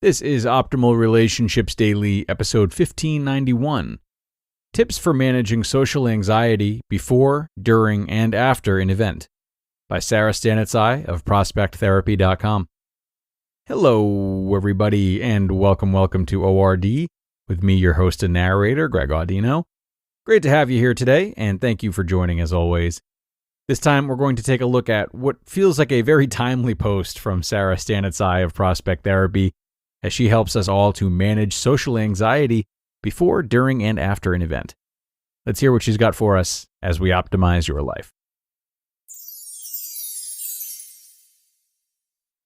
This is Optimal Relationships Daily, episode 1591. Tips for managing social anxiety before, during, and after an event. By Sara Stanizai of ProspectTherapy.com. Hello, everybody, and welcome to ORD, with me, your host and narrator, Greg Audino. Great to have you here today, and thank you for joining as always. This time, we're going to take a look at what feels like a very timely post from Sara Stanizai of Prospect Therapy, as she helps us all to manage social anxiety before, during, and after an event. Let's hear what she's got for us as we optimize your life.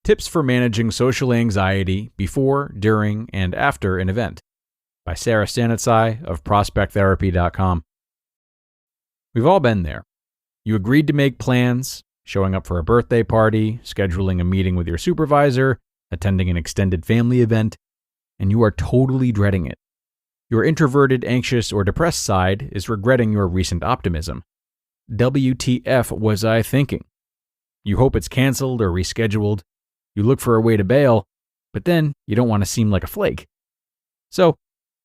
Tips for managing social anxiety before, during, and after an event. By Sara Stanizai of ProspectTherapy.com. We've all been there. You agreed to make plans, showing up for a birthday party, scheduling a meeting with your supervisor, attending an extended family event, and you are totally dreading it. Your introverted, anxious, or depressed side is regretting your recent optimism. WTF was I thinking? You hope it's canceled or rescheduled. You look for a way to bail, but then you don't want to seem like a flake. So,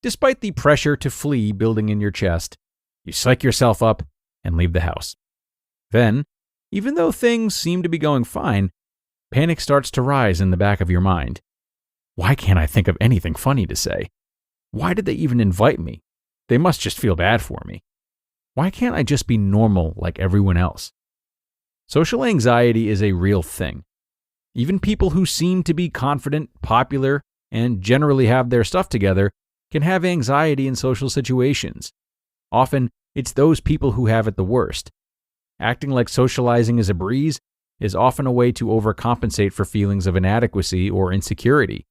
despite the pressure to flee building in your chest, you psych yourself up and leave the house. Then, even though things seem to be going fine, panic starts to rise in the back of your mind. Why can't I think of anything funny to say? Why did they even invite me? They must just feel bad for me. Why can't I just be normal like everyone else? Social anxiety is a real thing. Even people who seem to be confident, popular, and generally have their stuff together can have anxiety in social situations. Often, it's those people who have it the worst. Acting like socializing is a breeze is often a way to overcompensate for feelings of inadequacy or insecurity.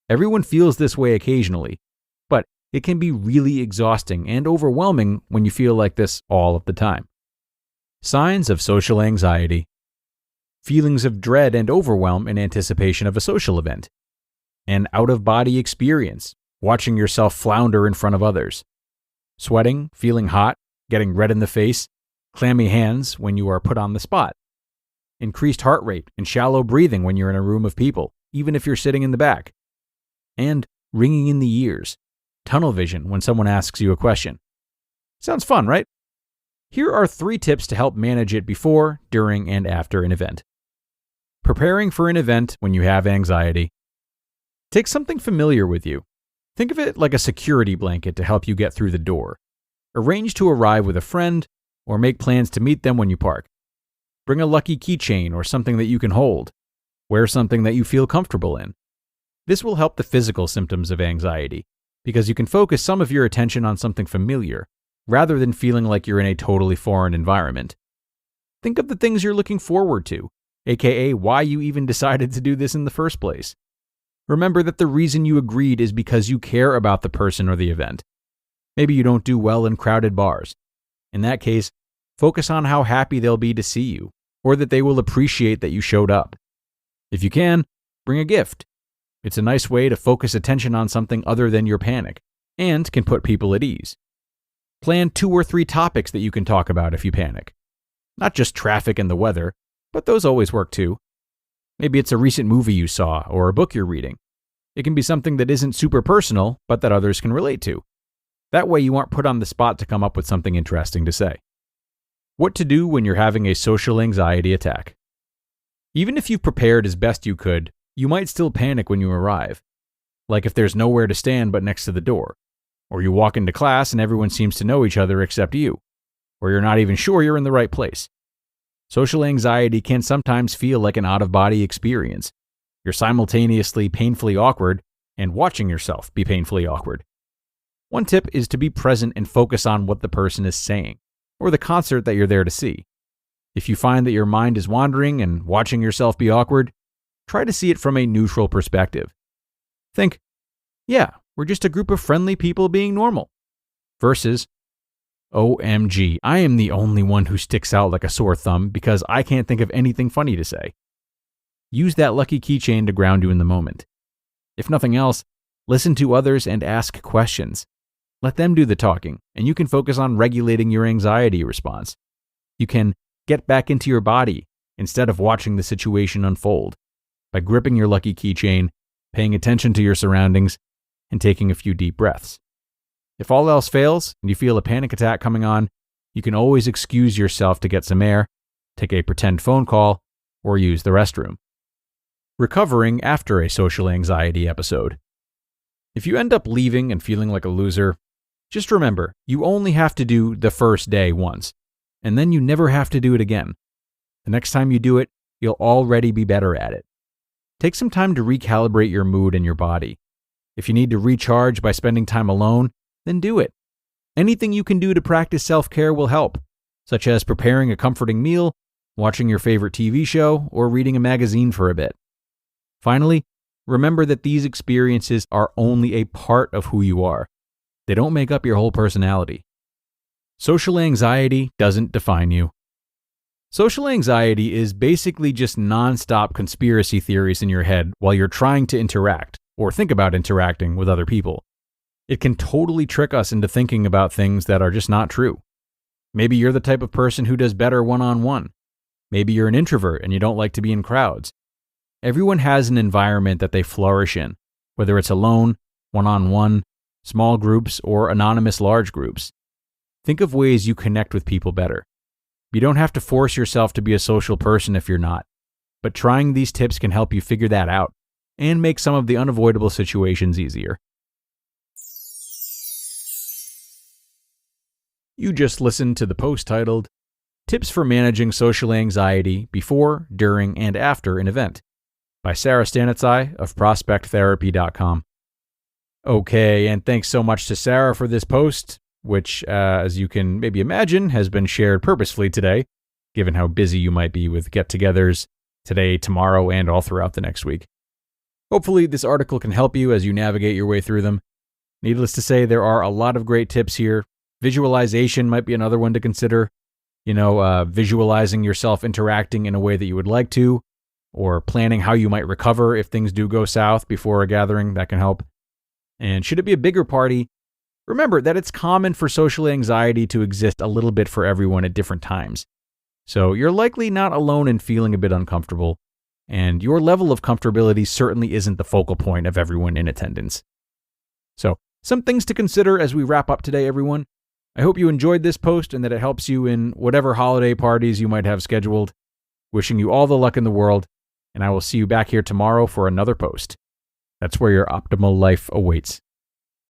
Everyone feels this way occasionally, but it can be really exhausting and overwhelming when you feel like this all of the time. Signs of social anxiety. Feelings of dread and overwhelm in anticipation of a social event. An out-of-body experience, watching yourself flounder in front of others. Sweating, feeling hot, getting red in the face, clammy hands when you are put on the spot. Increased heart rate and shallow breathing when you're in a room of people, even if you're sitting in the back. And ringing in the ears. Tunnel vision when someone asks you a question. Sounds fun, right? Here are 3 tips to help manage it before, during, and after an event. Preparing for an event when you have anxiety. Take something familiar with you. Think of it like a security blanket to help you get through the door. Arrange to arrive with a friend or make plans to meet them when you park. Bring a lucky keychain or something that you can hold. Wear something that you feel comfortable in. This will help the physical symptoms of anxiety, because you can focus some of your attention on something familiar, rather than feeling like you're in a totally foreign environment. Think of the things you're looking forward to, aka why you even decided to do this in the first place. Remember that the reason you agreed is because you care about the person or the event. Maybe you don't do well in crowded bars. In that case, focus on how happy they'll be to see you, or that they will appreciate that you showed up. If you can, bring a gift. It's a nice way to focus attention on something other than your panic, and can put people at ease. Plan 2 or 3 topics that you can talk about if you panic. Not just traffic and the weather, but those always work too. Maybe it's a recent movie you saw or a book you're reading. It can be something that isn't super personal, but that others can relate to. That way you aren't put on the spot to come up with something interesting to say. What to do when you're having a social anxiety attack. Even if you've prepared as best you could, you might still panic when you arrive. Like if there's nowhere to stand but next to the door. Or you walk into class and everyone seems to know each other except you. Or you're not even sure you're in the right place. Social anxiety can sometimes feel like an out-of-body experience. You're simultaneously painfully awkward and watching yourself be painfully awkward. One tip is to be present and focus on what the person is saying, or the concert that you're there to see. If you find that your mind is wandering and watching yourself be awkward, try to see it from a neutral perspective. Think, yeah, we're just a group of friendly people being normal. Versus, OMG, I am the only one who sticks out like a sore thumb because I can't think of anything funny to say. Use that lucky keychain to ground you in the moment. If nothing else, listen to others and ask questions. Let them do the talking, and you can focus on regulating your anxiety response. You can get back into your body instead of watching the situation unfold by gripping your lucky keychain paying attention to your surroundings, and taking a few deep breaths. If all else fails and you feel a panic attack coming on, you can always excuse yourself to get some air, take a pretend phone call, or use the restroom. Recovering after a social anxiety episode. If you end up leaving and feeling like a loser, just remember, you only have to do the first day once, and then you never have to do it again. The next time you do it, you'll already be better at it. Take some time to recalibrate your mood and your body. If you need to recharge by spending time alone, then do it. Anything you can do to practice self-care will help, such as preparing a comforting meal, watching your favorite TV show, or reading a magazine for a bit. Finally, remember that these experiences are only a part of who you are. They don't make up your whole personality. Social anxiety doesn't define you. Social anxiety is basically just nonstop conspiracy theories in your head while you're trying to interact or think about interacting with other people. It can totally trick us into thinking about things that are just not true. Maybe you're the type of person who does better one-on-one. Maybe you're an introvert and you don't like to be in crowds. Everyone has an environment that they flourish in, whether it's alone, one-on-one, small groups, or anonymous large groups. Think of ways you connect with people better. You don't have to force yourself to be a social person if you're not, but trying these tips can help you figure that out and make some of the unavoidable situations easier. You just listened to the post titled, Tips for Managing Social Anxiety Before, During, and After an Event by Sara Stanizai of ProspectTherapy.com. Okay, and thanks so much to Sara for this post, which, as you can maybe imagine, has been shared purposefully today, given how busy you might be with get-togethers today, tomorrow, and all throughout the next week. Hopefully, this article can help you as you navigate your way through them. Needless to say, there are a lot of great tips here. Visualization might be another one to consider. Visualizing yourself interacting in a way that you would like to, or planning how you might recover if things do go south before a gathering, that can help. And should it be a bigger party, remember that it's common for social anxiety to exist a little bit for everyone at different times. So you're likely not alone in feeling a bit uncomfortable, and your level of comfortability certainly isn't the focal point of everyone in attendance. So, some things to consider as we wrap up today, everyone. I hope you enjoyed this post and that it helps you in whatever holiday parties you might have scheduled. Wishing you all the luck in the world, and I will see you back here tomorrow for another post. That's where your optimal life awaits.